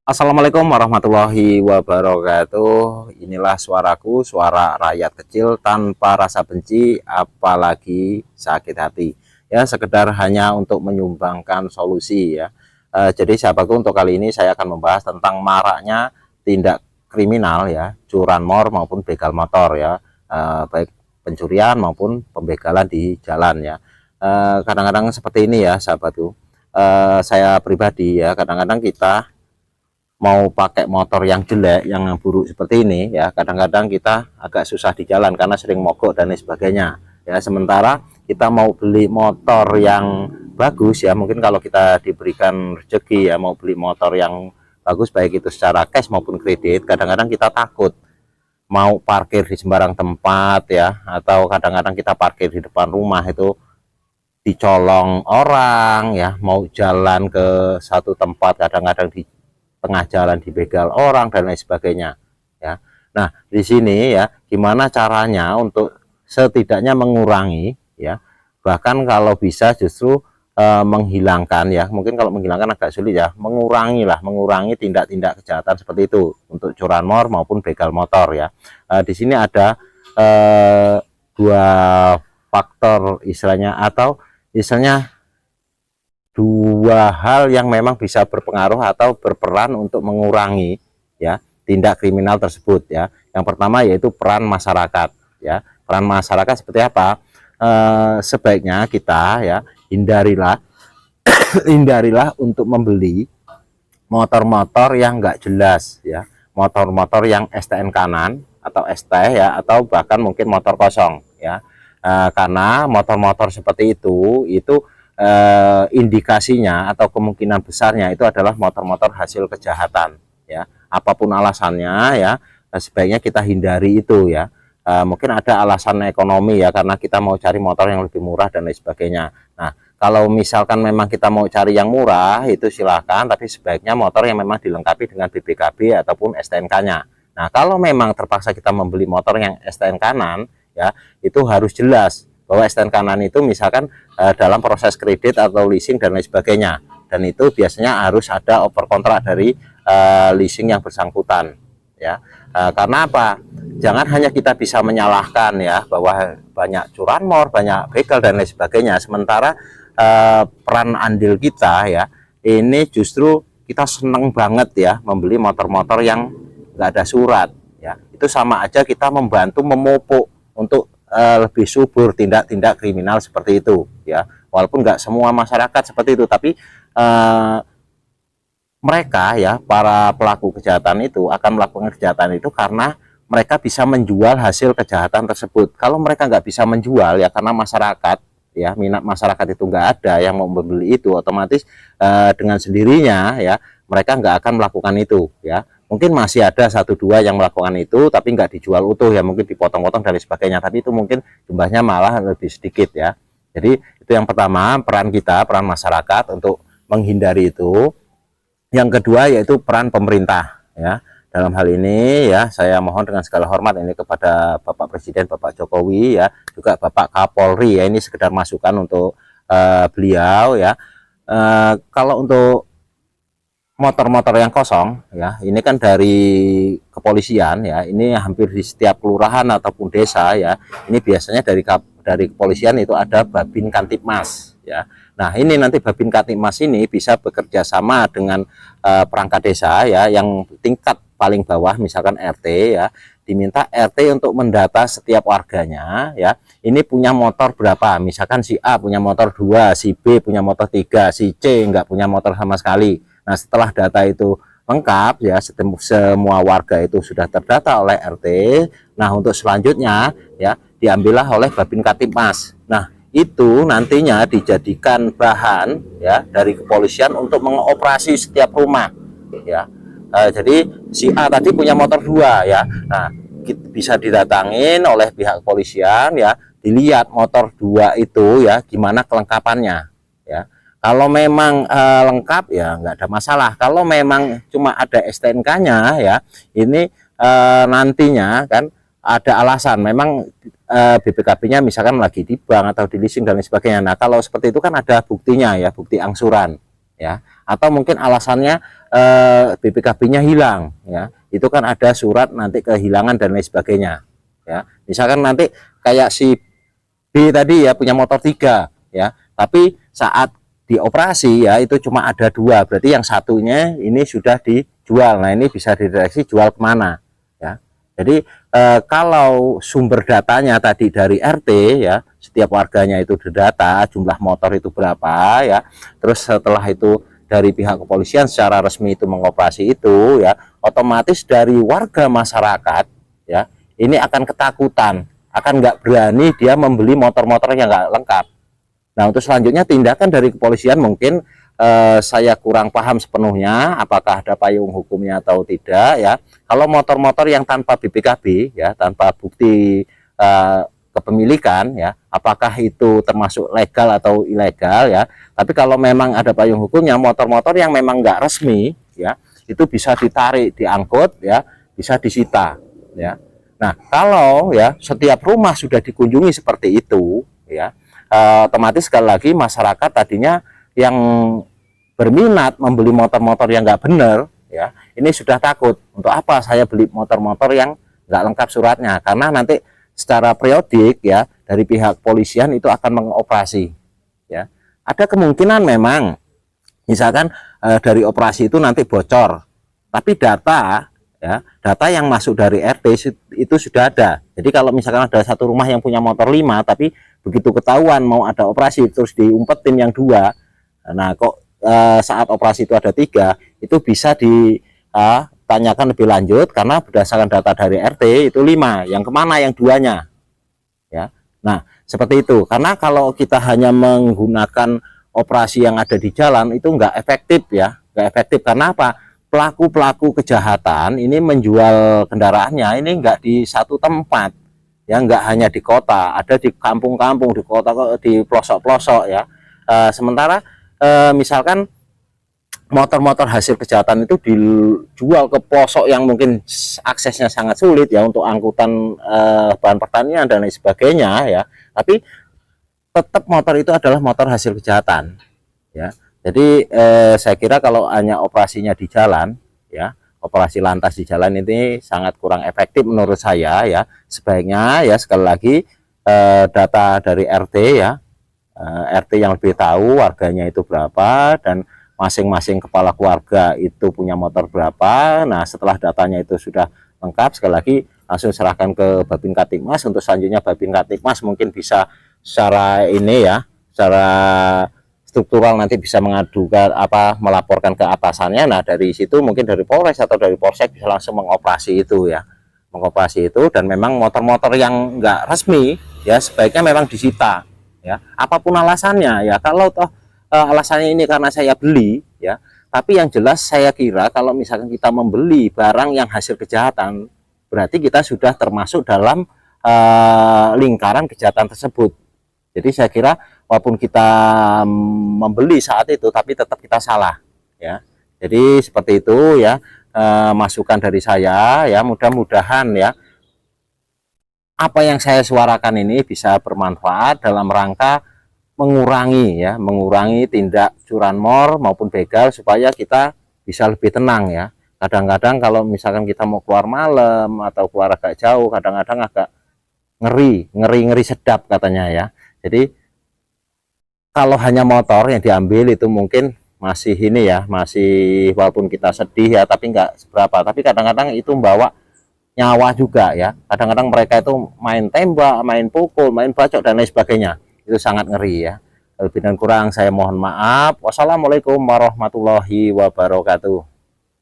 Assalamualaikum warahmatullahi wabarakatuh. Inilah suaraku, suara rakyat kecil tanpa rasa benci, apalagi sakit hati. Ya, sekedar hanya untuk menyumbangkan solusi ya. Jadi sahabatku, untuk kali ini saya akan membahas tentang maraknya tindak kriminal ya, curanmor maupun begal motor ya, baik pencurian maupun pembegalan di jalan ya. Kadang-kadang seperti ini ya sahabatku. Saya pribadi ya, kadang-kadang kita mau pakai motor yang jelek, yang buruk seperti ini ya, kadang-kadang kita agak susah di jalan karena sering mogok dan lain sebagainya ya. Sementara kita mau beli motor yang bagus ya, mungkin kalau kita diberikan rezeki ya, mau beli motor yang bagus baik itu secara cash maupun kredit, kadang-kadang kita takut mau parkir di sembarang tempat ya, atau kadang-kadang kita parkir di depan rumah itu dicolong orang ya, mau jalan ke satu tempat kadang-kadang di tengah jalan dibegal orang dan lain sebagainya ya. Nah, di sini ya, gimana caranya untuk setidaknya mengurangi ya, bahkan kalau bisa justru menghilangkan ya, mungkin kalau menghilangkan agak sulit ya, mengurangi tindak-tindak kejahatan seperti itu untuk curanmor maupun begal motor ya. Di sini ada dua faktor istilahnya, atau istilahnya dua hal yang memang bisa berpengaruh atau berperan untuk mengurangi ya tindak kriminal tersebut ya. Yang pertama yaitu peran masyarakat ya. Peran masyarakat seperti apa? Sebaiknya kita ya hindarilah untuk membeli motor-motor yang enggak jelas ya, motor-motor yang STN kanan atau ST ya, atau bahkan mungkin motor kosong ya. Karena motor-motor seperti itu indikasinya atau kemungkinan besarnya itu adalah motor-motor hasil kejahatan ya. Apapun alasannya ya, sebaiknya kita hindari itu ya. Mungkin ada alasan ekonomi ya, karena kita mau cari motor yang lebih murah dan lain sebagainya. Nah, kalau misalkan memang kita mau cari yang murah itu silahkan, tapi sebaiknya motor yang memang dilengkapi dengan BPKB ataupun STNK-nya. Nah, kalau memang terpaksa kita membeli motor yang STN kanan ya, itu harus jelas bahwa STN kanan itu misalkan dalam proses kredit atau leasing dan lain sebagainya, dan itu biasanya harus ada over kontrak dari leasing yang bersangkutan ya. Karena apa? Jangan hanya kita bisa menyalahkan ya bahwa banyak curanmor, banyak begal dan lain sebagainya, sementara peran andil kita ya, ini justru kita seneng banget ya membeli motor-motor yang nggak ada surat ya. Itu sama aja kita membantu memupuk untuk lebih subur tindak-tindak kriminal seperti itu ya. Walaupun nggak semua masyarakat seperti itu, tapi mereka ya, para pelaku kejahatan itu akan melakukan kejahatan itu karena mereka bisa menjual hasil kejahatan tersebut. Kalau mereka nggak bisa menjual ya, karena masyarakat ya, minat masyarakat itu nggak ada yang mau membeli itu, otomatis dengan sendirinya ya mereka nggak akan melakukan itu ya. Mungkin masih ada satu dua yang melakukan itu tapi nggak dijual utuh ya, mungkin dipotong-potong dan sebagainya, tapi itu mungkin jumlahnya malah lebih sedikit ya. Jadi itu yang pertama, peran kita, peran masyarakat untuk menghindari itu. Yang kedua yaitu peran pemerintah ya. Dalam hal ini ya, saya mohon dengan segala hormat ini kepada Bapak Presiden, Bapak Jokowi ya, juga Bapak Kapolri ya, ini sekedar masukan untuk beliau ya. Kalau untuk motor-motor yang kosong ya, ini kan dari kepolisian ya, ini hampir di setiap kelurahan ataupun desa ya, ini biasanya dari kepolisian itu ada Babin Kantipmas ya. Nah, ini nanti Babin Kantipmas ini bisa bekerja sama dengan perangkat desa ya, yang tingkat paling bawah misalkan RT ya, diminta RT untuk mendata setiap warganya ya, ini punya motor berapa, misalkan si A punya motor 2, si B punya motor 3, si C enggak punya motor sama sekali. Nah, setelah data itu lengkap ya, semua warga itu sudah terdata oleh RT. Nah, untuk selanjutnya ya diambillah oleh Babin Kantipmas. Nah, itu nantinya dijadikan bahan ya dari kepolisian untuk mengoperasi setiap rumah ya. Jadi si A tadi punya motor 2 ya. Nah, bisa didatangin oleh pihak kepolisian ya, dilihat motor 2 itu ya gimana kelengkapannya ya. Kalau memang lengkap ya nggak ada masalah. Kalau memang cuma ada STNK-nya ya, ini nantinya kan ada alasan memang BPKB-nya misalkan lagi di bank atau di leasing dan lain sebagainya. Nah, kalau seperti itu kan ada buktinya ya, bukti angsuran ya. atau mungkin alasannya BPKB-nya hilang ya, itu kan ada surat nanti kehilangan dan lain sebagainya ya. Misalkan nanti kayak si B tadi ya punya motor 3 ya, tapi saat dioperasi ya itu cuma ada 2, berarti yang satunya ini sudah dijual. Nah ini bisa dideteksi jual kemana ya. Jadi kalau sumber datanya tadi dari RT ya, setiap warganya itu didata jumlah motor itu berapa ya, terus setelah itu dari pihak kepolisian secara resmi itu mengoperasi itu ya, otomatis dari warga masyarakat ya ini akan ketakutan, akan nggak berani dia membeli motor-motor yang nggak lengkap. Nah untuk selanjutnya tindakan dari kepolisian mungkin saya kurang paham sepenuhnya apakah ada payung hukumnya atau tidak ya. Kalau motor-motor yang tanpa BPKB ya, tanpa bukti kepemilikan ya, apakah itu termasuk legal atau ilegal ya. Tapi kalau memang ada payung hukumnya, motor-motor yang memang nggak resmi ya, itu bisa ditarik, diangkut ya, bisa disita ya. Nah kalau ya setiap rumah sudah dikunjungi seperti itu ya, otomatis sekali lagi masyarakat tadinya yang berminat membeli motor-motor yang nggak benar ya, ini sudah takut, untuk apa saya beli motor-motor yang nggak lengkap suratnya, karena nanti secara periodik ya dari pihak polisian itu akan mengoperasi ya. Ada kemungkinan memang misalkan dari operasi itu nanti bocor, tapi data ya, data yang masuk dari RT itu sudah ada. Jadi kalau misalkan ada satu rumah yang punya motor 5, tapi begitu ketahuan mau ada operasi terus diumpetin yang 2, nah kok saat operasi itu ada 3, itu bisa ditanyakan lebih lanjut, karena berdasarkan data dari RT itu 5, yang kemana yang 2-nya ya. Nah seperti itu, karena kalau kita hanya menggunakan operasi yang ada di jalan itu nggak efektif ya, nggak efektif. Karena apa? Pelaku-pelaku kejahatan ini menjual kendaraannya ini enggak di satu tempat ya, enggak hanya di kota, ada di kampung-kampung, di kota, di pelosok-pelosok ya. Sementara misalkan motor-motor hasil kejahatan itu dijual ke pelosok yang mungkin aksesnya sangat sulit ya untuk angkutan bahan pertanian dan lain sebagainya ya, tapi tetap motor itu adalah motor hasil kejahatan ya. Jadi saya kira kalau hanya operasinya di jalan ya, operasi lantas di jalan ini sangat kurang efektif menurut saya ya. Sebaiknya ya sekali lagi data dari RT ya, RT yang lebih tahu warganya itu berapa dan masing-masing kepala keluarga itu punya motor berapa. Nah setelah datanya itu sudah lengkap, sekali lagi langsung serahkan ke Babin Kaptipmas. Untuk selanjutnya Babin Kaptipmas mungkin bisa secara ini ya, secara struktural nanti bisa mengadukan melaporkan ke atasannya. Nah dari situ mungkin dari Polres atau dari Polsek bisa langsung mengoperasi itu ya, mengoperasi itu. Dan memang motor-motor yang enggak resmi ya sebaiknya memang disita ya, apapun alasannya ya. Kalau toh alasannya ini karena saya beli ya, tapi yang jelas saya kira kalau misalkan kita membeli barang yang hasil kejahatan, berarti kita sudah termasuk dalam lingkaran kejahatan tersebut. Jadi saya kira walaupun kita membeli saat itu, tapi tetap kita salah ya. Jadi seperti itu ya, masukan dari saya ya. Mudah-mudahan ya apa yang saya suarakan ini bisa bermanfaat dalam rangka mengurangi ya, mengurangi tindak curanmor maupun begal, supaya kita bisa lebih tenang ya. Kadang-kadang kalau misalkan kita mau keluar malam atau keluar agak jauh, kadang-kadang agak ngeri sedap katanya ya. Jadi kalau hanya motor yang diambil itu mungkin masih ini ya, masih walaupun kita sedih ya, tapi nggak seberapa. Tapi kadang-kadang itu membawa nyawa juga ya. Kadang-kadang mereka itu main tembak, main pukul, main bacok dan lain sebagainya. Itu sangat ngeri ya. Lebih dan kurang saya mohon maaf. Wassalamualaikum warahmatullahi wabarakatuh.